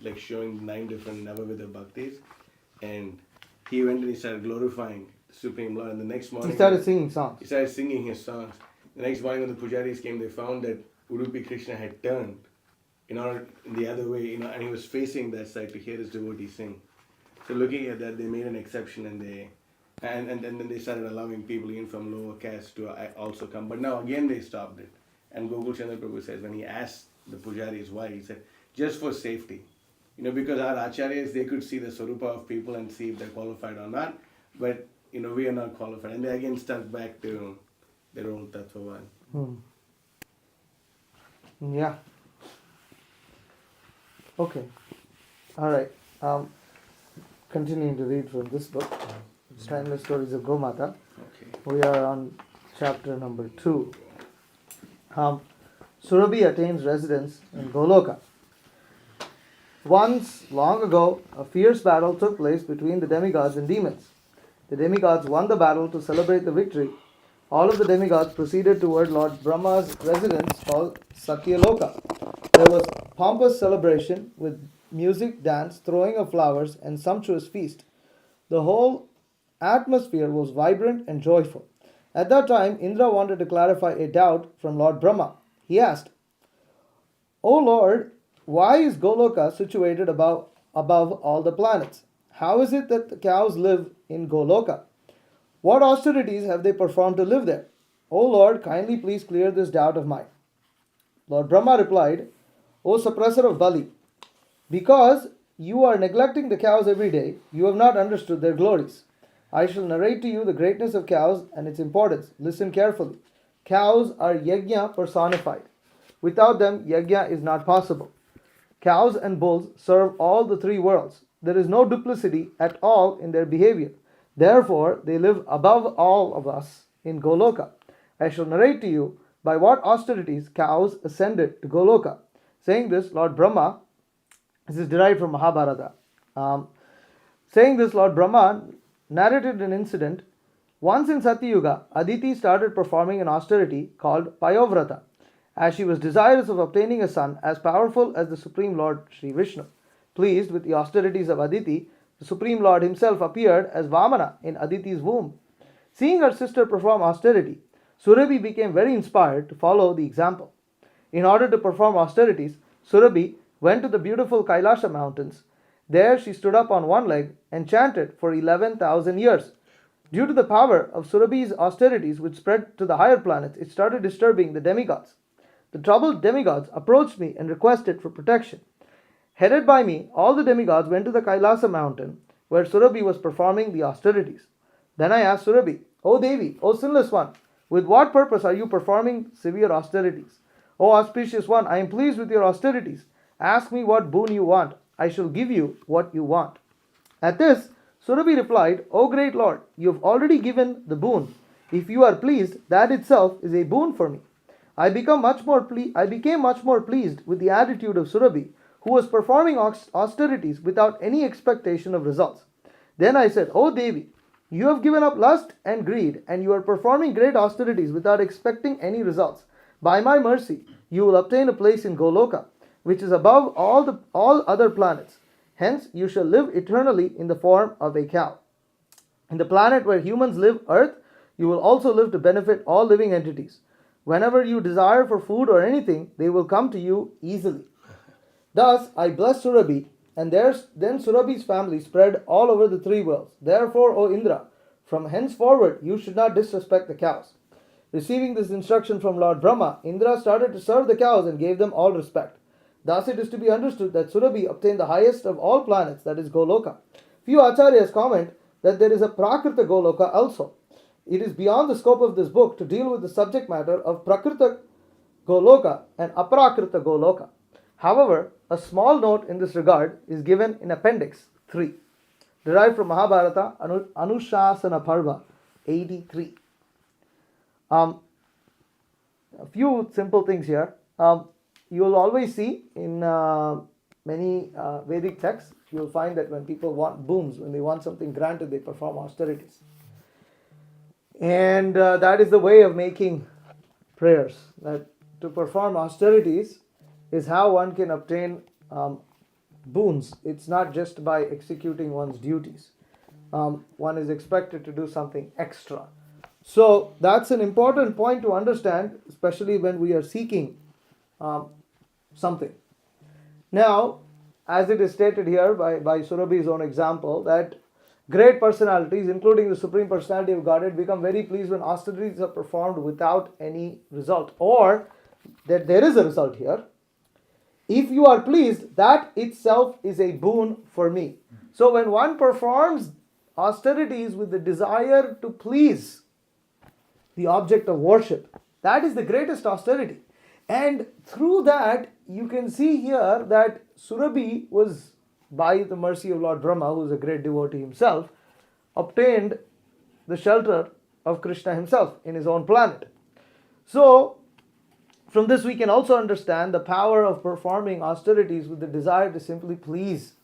like showing 9 different Navavidha Bhaktis. And he went and he started glorifying the Supreme Lord. And the next morning He started singing songs. he started singing his songs. The next morning when the pujaris came, they found that Udupi Krishna had turned in the other way, and he was facing that side to hear his devotees sing. So looking at that, they made an exception, and then they started allowing people in from lower caste to also come. But now again they stopped it. And Gokul Chandra Prabhu says when he asked the pujaris why, he said just for safety, because our acharyas, they could see the swarupa of people and see if they're qualified or not. But we are not qualified, and they again stuck back to their own Tattvavan. Yeah. Okay. All right. Continuing to read from this book, Timeless Stories of Gomata. Okay. We are on chapter number 2. Surabhi attains residence in Goloka. Once, long ago, a fierce battle took place between the demigods and demons. The demigods won the battle. To celebrate the victory, all of the demigods proceeded toward Lord Brahma's residence called Satyaloka. There was pompous celebration with music, dance, throwing of flowers, and sumptuous feast. The whole atmosphere was vibrant and joyful. At that time, Indra wanted to clarify a doubt from Lord Brahma. He asked, "O Lord, why is Goloka situated above all the planets? How is it that the cows live in Goloka? What austerities have they performed to live there? O Lord, kindly please clear this doubt of mine." Lord Brahma replied, "O suppressor of Bali, because you are neglecting the cows every day, you have not understood their glories. I shall narrate to you the greatness of cows and its importance. Listen carefully. Cows are yajna personified. Without them, yajna is not possible. Cows and bulls serve all the 3 worlds. There is no duplicity at all in their behavior. Therefore, they live above all of us in Goloka. I shall narrate to you by what austerities cows ascended to Goloka." Saying this, Lord Brahma, this is derived from Mahabharata. Saying this, Lord Brahma narrated an incident. Once in Satyuga, Aditi started performing an austerity called Payovrata, as she was desirous of obtaining a son as powerful as the Supreme Lord Sri Vishnu. Pleased with the austerities of Aditi, the Supreme Lord himself appeared as Vamana in Aditi's womb. Seeing her sister perform austerity, Surabhi became very inspired to follow the example. In order to perform austerities, Surabhi went to the beautiful Kailasha mountains. There she stood up on one leg and chanted for 11,000 years. Due to the power of Surabhi's austerities, which spread to the higher planets, it started disturbing the demigods. The troubled demigods approached me and requested for protection. Headed by me, all the demigods went to the Kailasa mountain, where Surabhi was performing the austerities. Then I asked Surabhi, "O Devi, O sinless one, with what purpose are you performing severe austerities? O auspicious one, I am pleased with your austerities. Ask me what boon you want. I shall give you what you want." At this, Surabhi replied, "O great Lord, you have already given the boon. If you are pleased, that itself is a boon for me." I became much more pleased with the attitude of Surabhi, who was performing austerities without any expectation of results. Then I said, "O Devi, you have given up lust and greed, and you are performing great austerities without expecting any results. By my mercy, you will obtain a place in Goloka, which is above all other planets. Hence, you shall live eternally in the form of a cow. In the planet where humans live, Earth, you will also live to benefit all living entities. Whenever you desire for food or anything, they will come to you easily." Thus, I blessed Surabhi, and then Surabhi's family spread all over the 3 worlds. Therefore, O Indra, from henceforward you should not disrespect the cows. Receiving this instruction from Lord Brahma, Indra started to serve the cows and gave them all respect. Thus it is to be understood that Surabhi obtained the highest of all planets, that is Goloka. Few acharyas comment that there is a Prakrita Goloka also. It is beyond the scope of this book to deal with the subject matter of Prakrita Goloka and Aprakrita Goloka. However, a small note in this regard is given in Appendix 3, derived from Mahabharata Anushasana Parva 83. A few simple things here. You will always see in many Vedic texts, you will find that when people want boons, when they want something granted, they perform austerities. And that is the way of making prayers. That to perform austerities is how one can obtain boons. It's not just by executing one's duties. One is expected to do something extra. So that's an important point to understand, especially when we are seeking something. Now, as it is stated here by Surabhi's own example, that great personalities, including the Supreme Personality of Godhead, become very pleased when austerities are performed without any result, or that there is a result here. If you are pleased, that itself is a boon for me. So when one performs austerities with the desire to please the object of worship, that is the greatest austerity. And through that, you can see here that Surabhi was, by the mercy of Lord Brahma, who is a great devotee himself, obtained the shelter of Krishna himself in his own planet. So, from this we can also understand the power of performing austerities with the desire to simply please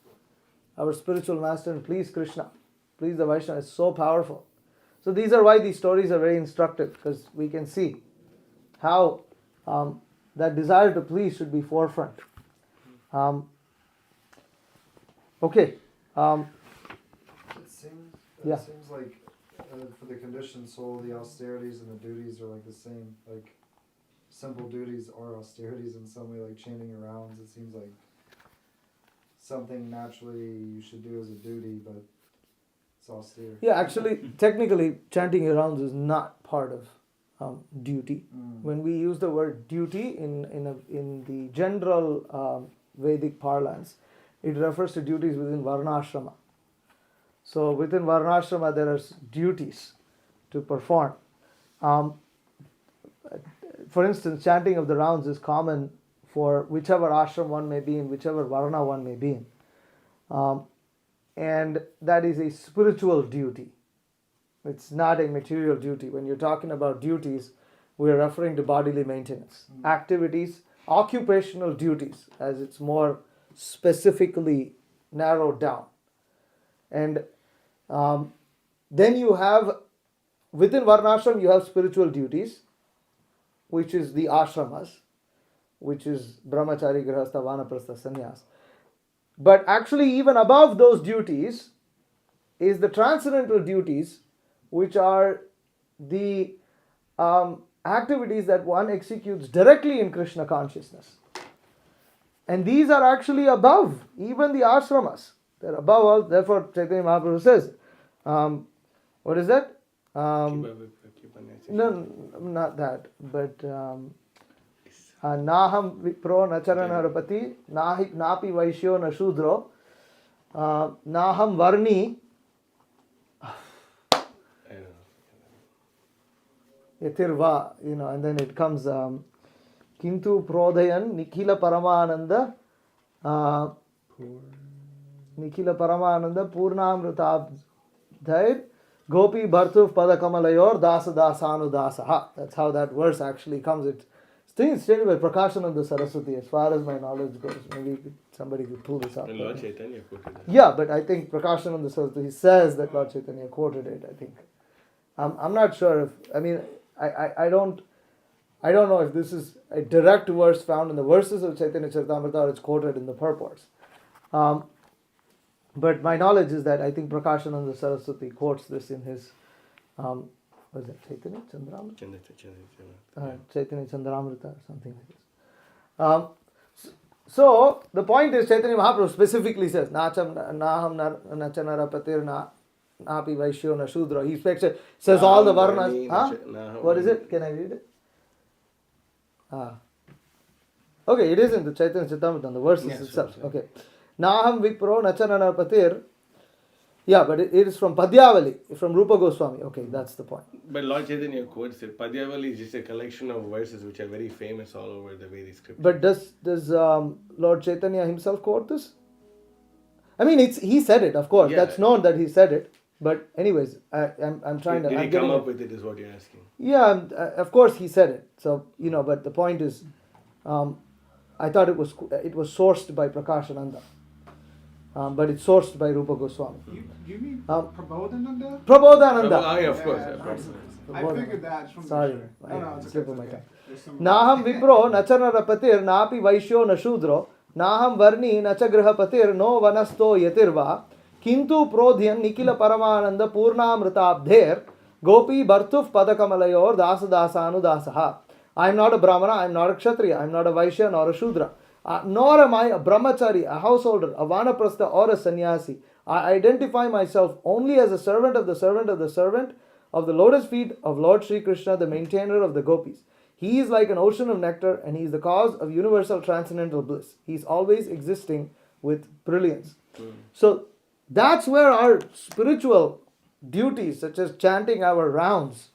our spiritual master and please Krishna, please the Vaishnava. Is so powerful. So these are why these stories are very instructive, because we can see how that desire to please should be forefront. Okay. It seems like for the conditioned soul, the austerities and the duties are like the same. Like simple duties are austerities in some way, like chanting your rounds. It seems like something naturally you should do as a duty, but it's austere. Yeah, actually, technically, chanting your rounds is not part of duty. When we use the word duty in the general Vedic parlance, it refers to duties within Varnashrama. So within Varnashrama there are duties to perform. For instance, chanting of the rounds is common for whichever ashram one may be in, whichever varna one may be in. And that is a spiritual duty. It's not a material duty. When you're talking about duties, we're referring to bodily maintenance, activities, occupational duties, as it's more specifically narrowed down. And then you have, within Varnashram, you have spiritual duties, which is the ashramas, which is brahmachari, grihastha, vanaprastha, sannyas. But actually, even above those duties is the transcendental duties, which are the activities that one executes directly in Krishna consciousness. And these are actually above even the ashramas. They're above all. Therefore, Chaitanya Mahaprabhu says, what is that? No, not that. But Naham Vipro Nacharana Rapati, Napi Vaishyo Nashudro, Naham Varni, Yatirva, and then it comes Kintu Prodhayan Nikhila Paramananda Purnamrita Dhair Gopi Bhartu Padakamalayor Dasa Dasanu Dasaha. That's how that verse actually comes. It's stated by Prakashananda Saraswati, as far as my knowledge goes. Maybe somebody could pull this up. And Lord Chaitanya quoted that. Yeah, but I think Prakashananda Saraswati says that Lord Chaitanya quoted it, I think. I'm not sure if, I don't know if this is a direct verse found in the verses of Chaitanya Charitamrita or it's quoted in the purports. But my knowledge is that I think Prakashananda Saraswati quotes this in his, what is that, Chaitanya Chandramrita? Chaitanya Chandramrita or something like this. So the point is, Chaitanya Mahaprabhu specifically says, Naham Nachanara Patir Napi Vaishyo na Shudra. He says all the Varnas. Huh? What is it? Can I read it? Okay, it is in the Chaitanya Charitamrita, the verses itself. Sure. Okay. Naham Vipro Nachanana Patir. Yeah, but it is from Padyavali, from Rupa Goswami. Okay, that's the point. But Lord Chaitanya quotes it. Padyavali is just a collection of verses which are very famous all over the Vedic scripture. But does Lord Chaitanya himself quote this? I mean, he said it, of course. Yeah. That's known that he said it. But anyways, I'm trying to... Did he come up with it is what you're asking? Yeah, of course he said it. So, but the point is, I thought it was sourced by Prakashananda. But it's sourced by Rupa Goswami. You mean Prabodhananda? Prabodhananda. Of course. I figured that from Sorry. it's slip of my tongue. Naham Vipro Nachanara Patir Napi Vaishyo na Shudro Naham Varni Nachagraha Patir No Vanasto Yatirva Kintu Prodhyan Nikila Paramananda Purnamritabdher Gopi Bhartuf Padakamalayor Dasa Dasanu Dasaha. I am not a Brahmana, I am not a Kshatriya, I am not a Vaishya nor a Shudra. Nor am I a brahmachari, a householder, a vanaprastha or a sannyasi. I identify myself only as a servant of the servant of the servant of the lotus feet of Lord Sri Krishna, the maintainer of the gopis. He is like an ocean of nectar and he is the cause of universal transcendental bliss. He is always existing with brilliance. So that's where our spiritual duties, such as chanting our rounds,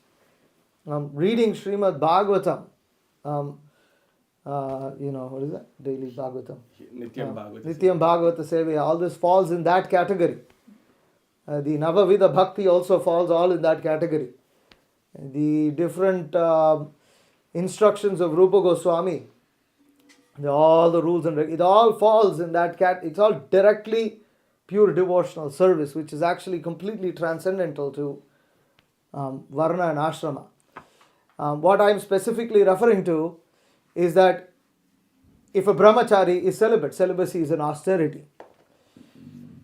reading Srimad Bhagavatam, what is that? Daily Bhagavatam. Nityam Bhagavata Sevaya. All this falls in that category. The Navavida Bhakti also falls all in that category. The different instructions of Rupa Goswami, all the rules and it all falls in that it's all directly pure devotional service, which is actually completely transcendental to Varna and Ashrama. What I'm specifically referring to is that if a brahmachari is celibate, celibacy is an austerity.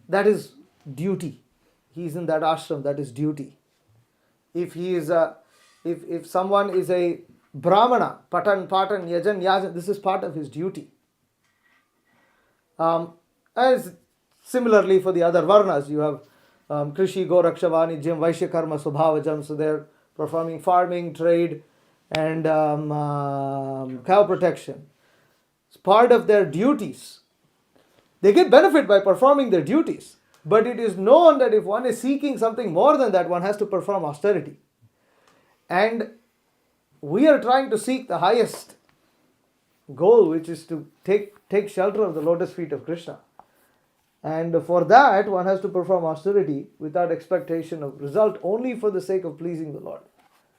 That is duty. He is in that ashram, that is duty. If he is if someone is a brahmana, patan, yajan, this is part of his duty. As similarly for the other varnas, you have Krishi, Gorakshavani, Jim, Vaishya Karma, Subhavajam, so they're performing farming, trade, and cow protection. It's part of their duties. They get benefit by performing their duties. But it is known that if one is seeking something more than that, one has to perform austerity. And we are trying to seek the highest goal, which is to take shelter of the lotus feet of Krishna. And for that, one has to perform austerity without expectation of result, only for the sake of pleasing the Lord.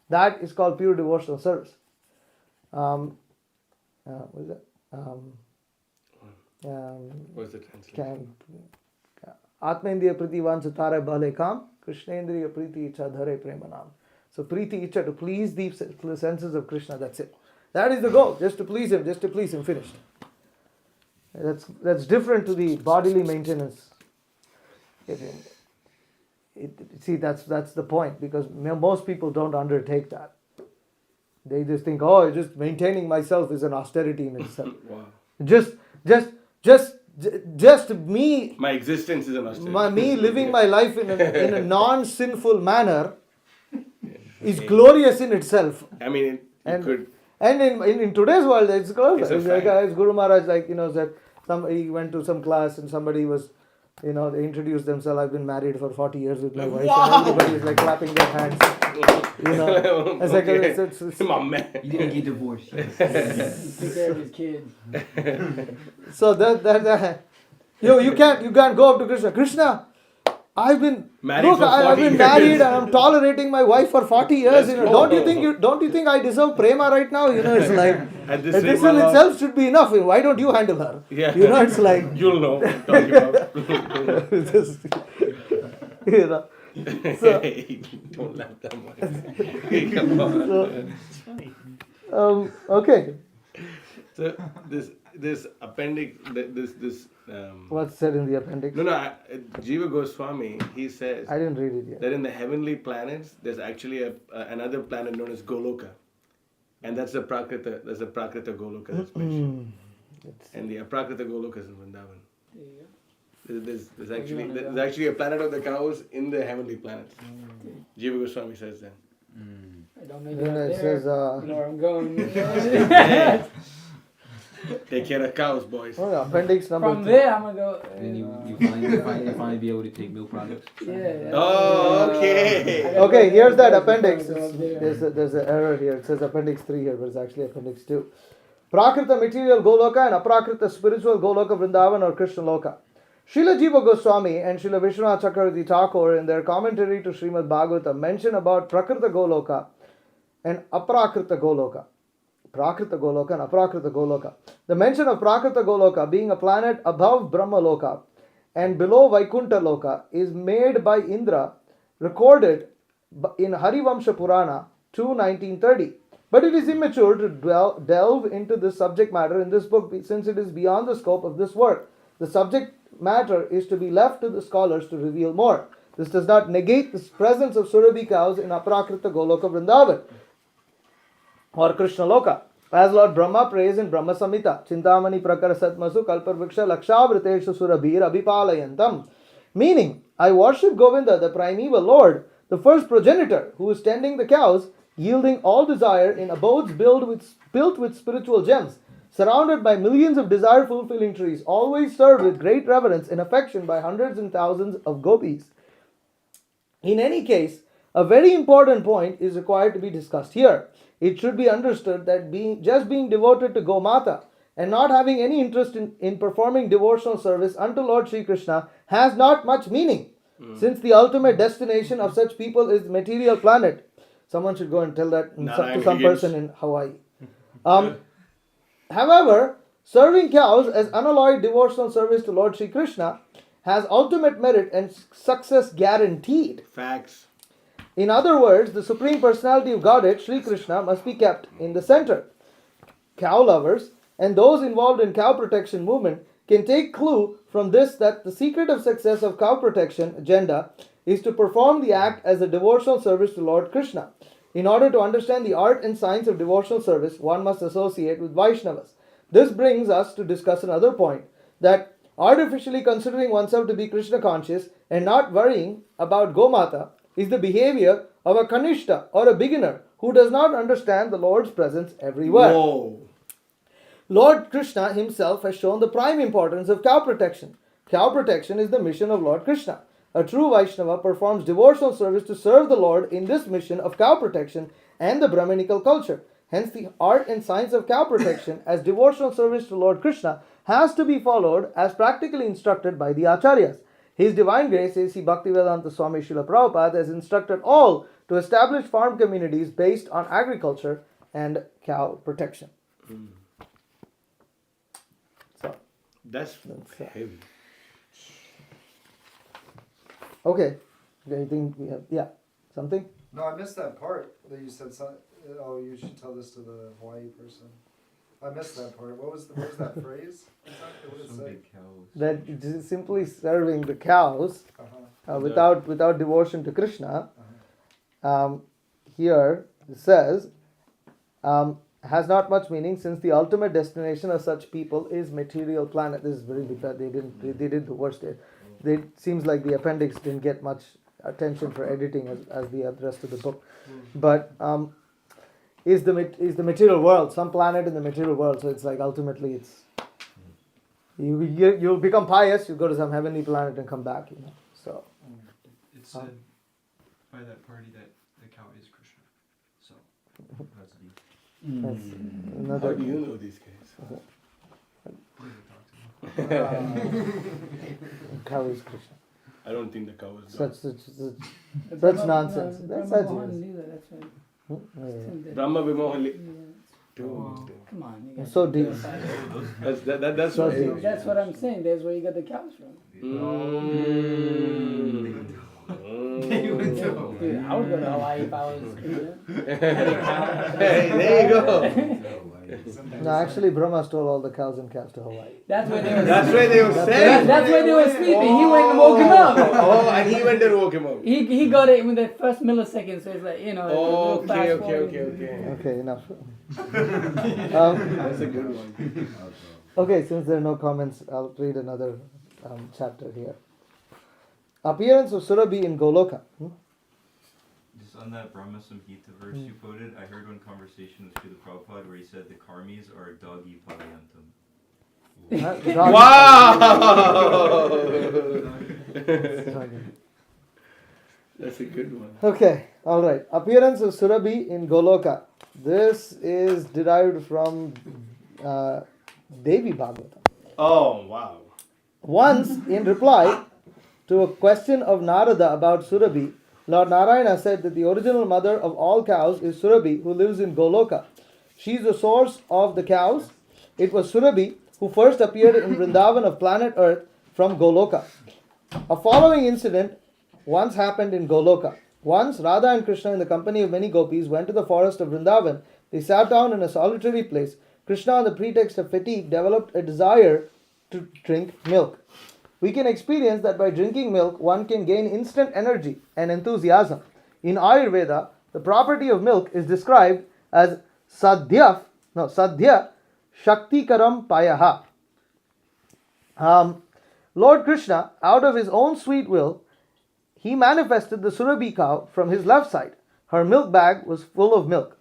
That is called pure devotional service. What is that? What's the translation? Atmendriya priti vansatare bhale kam, Krishnendriya priti icha dhare premanam. So priti icha, to please the senses of Krishna, that's it. That is the goal, just to please him, finished. That's different to the bodily maintenance. See, that's the point, because most people don't undertake that. They just think, just maintaining myself is an austerity in itself. Wow. Just me. My existence is an austerity. Me living my life in a non-sinful manner is glorious in itself. I mean, could. And in today's world, it's glorious. It's like as Guru Maharaj, said, he went to some class and somebody was, they introduced themselves. I've been married for 40 years with my wife. And everybody is like clapping their hands. It's like it's my man. You didn't get divorced. Take care of his kids. So you can't go up to Krishna. I've been married and I'm tolerating my wife for 40 years. Don't you think I deserve prema right now? It's like this in itself should be enough. Why don't you handle her? Yeah. It's like you'll know what I'm talking about. So, don't laugh that much. okay. So this appendix, this. What's said in the appendix? No. Jiva Goswami, he says. I didn't read it yet. That in the heavenly planets, there's actually another planet known as Goloka, and that's the Prakrita. That's the Prakrita Goloka that's mentioned. And the Aprakrita Goloka is in Vrindavan. There you go. There's actually a planet of the cows in the heavenly planets. Jiva Goswami says that. Don't make Then it it there. says, You know where I'm going. Take care of cows, boys. oh, yeah, appendix number From 3. there, I'm gonna go. Then you finally be able to take milk products. Yeah. Oh, okay. Okay, here's that appendix. Before I go up there. There's an error here. It says appendix 3 here, but it's actually appendix 2. Prakrita material Goloka and Aprakrita spiritual Goloka Vrindavan or Krishna Loka. Srila Jiva Goswami and Srila Vishwanath Chakravarti Thakur in their commentary to Srimad Bhagavatam mention about Prakrita Goloka and Aprakrita Goloka. Prakrita Goloka and Aprakrita Goloka. The mention of Prakrita Goloka being a planet above Brahma Loka and below Vaikuntha Loka is made by Indra, recorded in Harivamsha Purana 2:1930. But it is immature to delve into this subject matter in this book since it is beyond the scope of this work. The subject matter is to be left to the scholars to reveal more. This does not negate the presence of Surabhi cows in Aprakrita Goloka Vrindavan or Krishna Loka. As Lord Brahma prays in Brahma Samhita, Chintamani Prakara Satmasu Kalparviksha Lakshavriteshu Surabhir Abhipalayantam. Meaning, I worship Govinda, the primeval Lord, the first progenitor, who is tending the cows, yielding all desire in abodes built with spiritual gems, surrounded by millions of desire-fulfilling trees, always served with great reverence and affection by hundreds and thousands of gopis. In any case, a very important point is required to be discussed here. It should be understood that being devoted to Gomata and not having any interest in performing devotional service unto Lord Sri Krishna has not much meaning, since the ultimate destination of such people is the material planet. Someone should go and tell that to some person in Hawaii. However, serving cows as unalloyed devotional service to Lord Sri Krishna has ultimate merit and success guaranteed. Facts. In other words, the Supreme Personality of Godhead, Sri Krishna, must be kept in the center. Cow lovers and those involved in cow protection movement can take clue from this that the secret of success of cow protection agenda is to perform the act as a devotional service to Lord Krishna. In order to understand the art and science of devotional service, one must associate with Vaishnavas. This brings us to discuss another point, that artificially considering oneself to be Krishna conscious and not worrying about Gomata is the behavior of a Kanishta or a beginner who does not understand the Lord's presence everywhere. Whoa. Lord Krishna himself has shown the prime importance of cow protection. Cow protection is the mission of Lord Krishna. A true Vaishnava performs devotional service to serve the Lord in this mission of cow protection and the Brahminical culture. Hence, the art and science of cow protection as devotional service to Lord Krishna has to be followed as practically instructed by the Acharyas. His Divine Grace, A.C. Bhaktivedanta Swami Srila Prabhupada, has instructed all to establish farm communities based on agriculture and cow protection. So, that's heavy. Okay. Anything we have? Yeah. Something? No, I missed that part that you said. Oh, you should tell this to the Hawaii person. I missed that part. What was that phrase? Exactly what did it say? That it is simply serving the cows without devotion to Krishna. Here it says has not much meaning since the ultimate destination of such people is material planet. This is very big. They did the worst. It seems like the appendix didn't get much attention for editing as the rest of the book. But is the material world, some planet in the material world. So it's like ultimately it's you'll become pious, you go to some heavenly planet and come back. So it's said by that party that the cow is Krishna. So that's deep. That's another. How do you know these guys? Cow is Krishna. I don't think the cow is God. Such nonsense. That's such. Brahma Vimohan. Come on. So deep. That's so deep. That's what I'm saying. That's where you got the cows from. Dude, I would go to Hawaii if I was Hey, there you go. No, actually, Brahma stole all the cows and calves to Hawaii. That's where they were. That's where they were saying. That's where they were sleeping. He went and woke him up. Oh, and he went and woke him up. He got it in the first millisecond, so it's like Okay. Okay, enough. That's a good one. Okay, since there are no comments, I'll read another chapter here. Appearance of Surabhi in Goloka. Just on that Brahma Samhita verse you quoted, I heard one conversation with Srila Prabhupada where he said the karmis are doggy palayantam. Wow! That's a good one. Okay, all right. Appearance of Surabhi in Goloka. This is derived from Devi Bhagavatam. Oh, wow. Once, in reply to a question of Narada about Surabhi, Lord Narayana said that the original mother of all cows is Surabhi, who lives in Goloka. She is the source of the cows. It was Surabhi who first appeared in Vrindavan of planet Earth from Goloka. A following incident once happened in Goloka. Once, Radha and Krishna, in the company of many gopis, went to the forest of Vrindavan. They sat down in a solitary place. Krishna, on the pretext of fatigue, developed a desire to drink milk. We can experience that by drinking milk, one can gain instant energy and enthusiasm. In Ayurveda, the property of milk is described as sadhya shaktikaram payaha. Lord Krishna, out of his own sweet will, he manifested the Surabhi cow from his left side. Her milk bag was full of milk.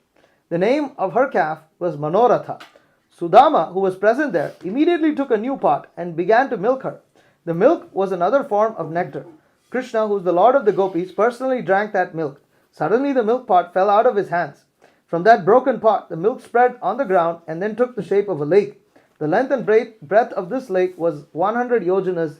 The name of her calf was Manoratha. Sudama, who was present there, immediately took a new pot and began to milk her. The milk was another form of nectar. Krishna, who is the lord of the gopis, personally drank that milk. Suddenly the milk pot fell out of his hands. From that broken pot, the milk spread on the ground and then took the shape of a lake. The length and breadth of this lake was 100 yojanas.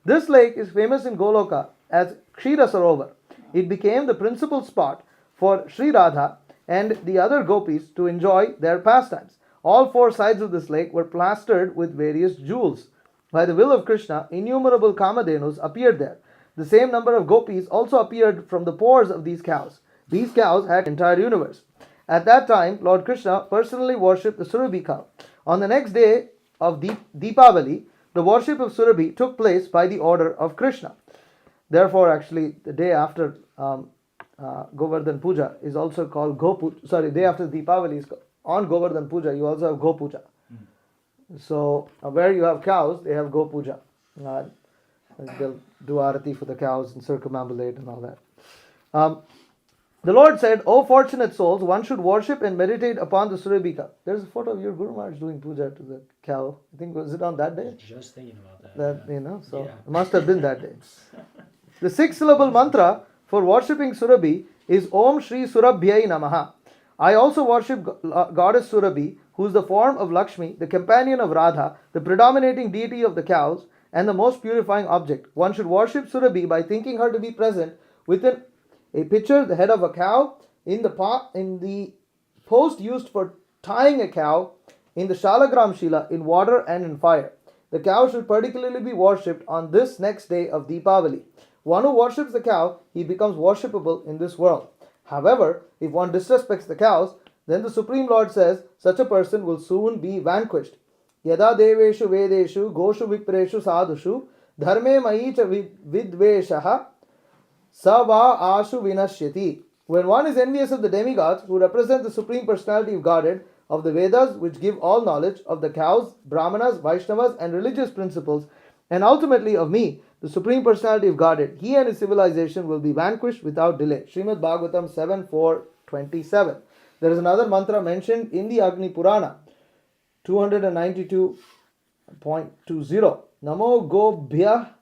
This lake is famous in Goloka as Kshira Sarovar. It became the principal spot for Sri Radha and the other gopis to enjoy their pastimes. All four sides of this lake were plastered with various jewels. By the will of Krishna, innumerable Kamadhenus appeared there. The same number of gopis also appeared from the pores of these cows. These cows had the entire universe. At that time, Lord Krishna personally worshipped the Surabhi cow. On the next day of Deepavali, the worship of Surabhi took place by the order of Krishna. Therefore, actually, the day after Govardhan Puja is also called day after Deepavali is on Govardhan Puja, you also have Go Puja. So, where you have cows, they have Go Puja. They'll do arati for the cows and circumambulate and all that. The Lord said, "O fortunate souls, one should worship and meditate upon the Surabhi cow." There's a photo of your Guru Maharaj doing puja to the cow. I think, was it on that day? Just thinking about that. So it must have been that day. The 6-syllable mantra for worshipping Surabhi is Om Shri Surabhyai Namaha. I also worship Goddess Surabhi, who is the form of Lakshmi, the companion of Radha, the predominating deity of the cows, and the most purifying object. One should worship Surabhi by thinking her to be present within a pitcher, the head of a cow, in the post used for tying a cow, in the Shalagram Shila, in water and in fire. The cow should particularly be worshipped on this next day of Deepavali. One who worships the cow, he becomes worshipable in this world. However, if one disrespects the cows, then the Supreme Lord says such a person will soon be vanquished. Yada deveshu vedeshu goshu vipreshu sadhushu dharme maicha vidveshaha Sava ashu vinashyati. When one is envious of the demigods who represent the Supreme Personality of Godhead, of the Vedas which give all knowledge, of the cows, Brahmanas, Vaishnavas and religious principles, and ultimately of me, the Supreme Personality of Godhead, he and his civilization will be vanquished without delay. Srimad Bhagavatam 7.4.27. There is another mantra mentioned in the Agni Purana, 292.20. Namo Gobhya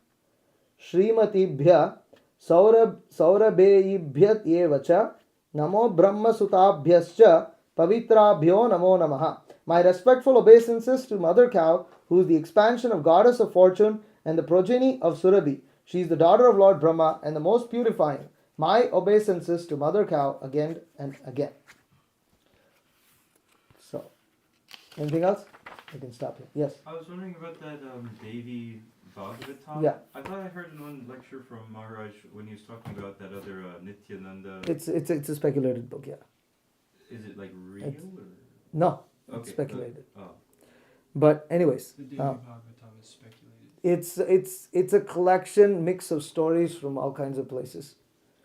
Srimatibhya Saurabheyibhyat yevacha Namo Brahma Sutabhyascha Pavitrabhyo Namo Namaha. My respectful obeisances to Mother Cow, who is the expansion of Goddess of Fortune and the progeny of Surabhi. She is the daughter of Lord Brahma and the most purifying. My obeisances to Mother Cow again and again. So, anything else? I can stop here. Yes? I was wondering about that Devi Bhagavatam. Yeah. I thought I heard in one lecture from Maharaj when he was talking about that other Nityananda. It's a speculated book, yeah. Is it like real? No, Okay, it's speculated. oh. But anyways, The Devi Bhagavatam is speculated. it's a collection mix of stories from all kinds of places.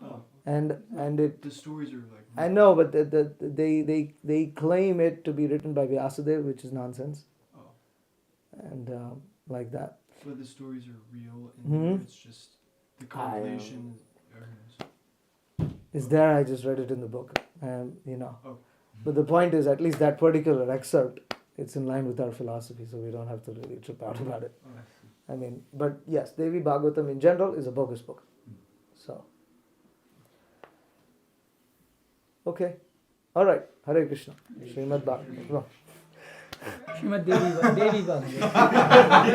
Oh. And it. The stories are like. I know, but they claim it to be written by Vyasadeva, which is nonsense. Oh. and like that. But the stories are real, Hmm? and it's just the compilation. It's there. I just read it in the book, and Oh. But the point is, at least that particular excerpt, it's in line with our philosophy, so we don't have to really trip out about it. Oh, I mean, but yes, Devi Bhagavatam in general is a bogus book. So, okay, all right. Hare Krishna. Srimad Bhagavatam. Srimad Devi Bhagavatam.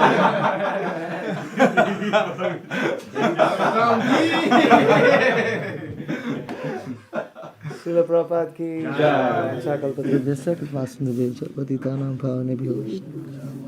Srila Prabhupada ki jai. Sakalpatribhyasya Kripasindhubhya Patitanam Pavanebhyo Vaishnavabhyo.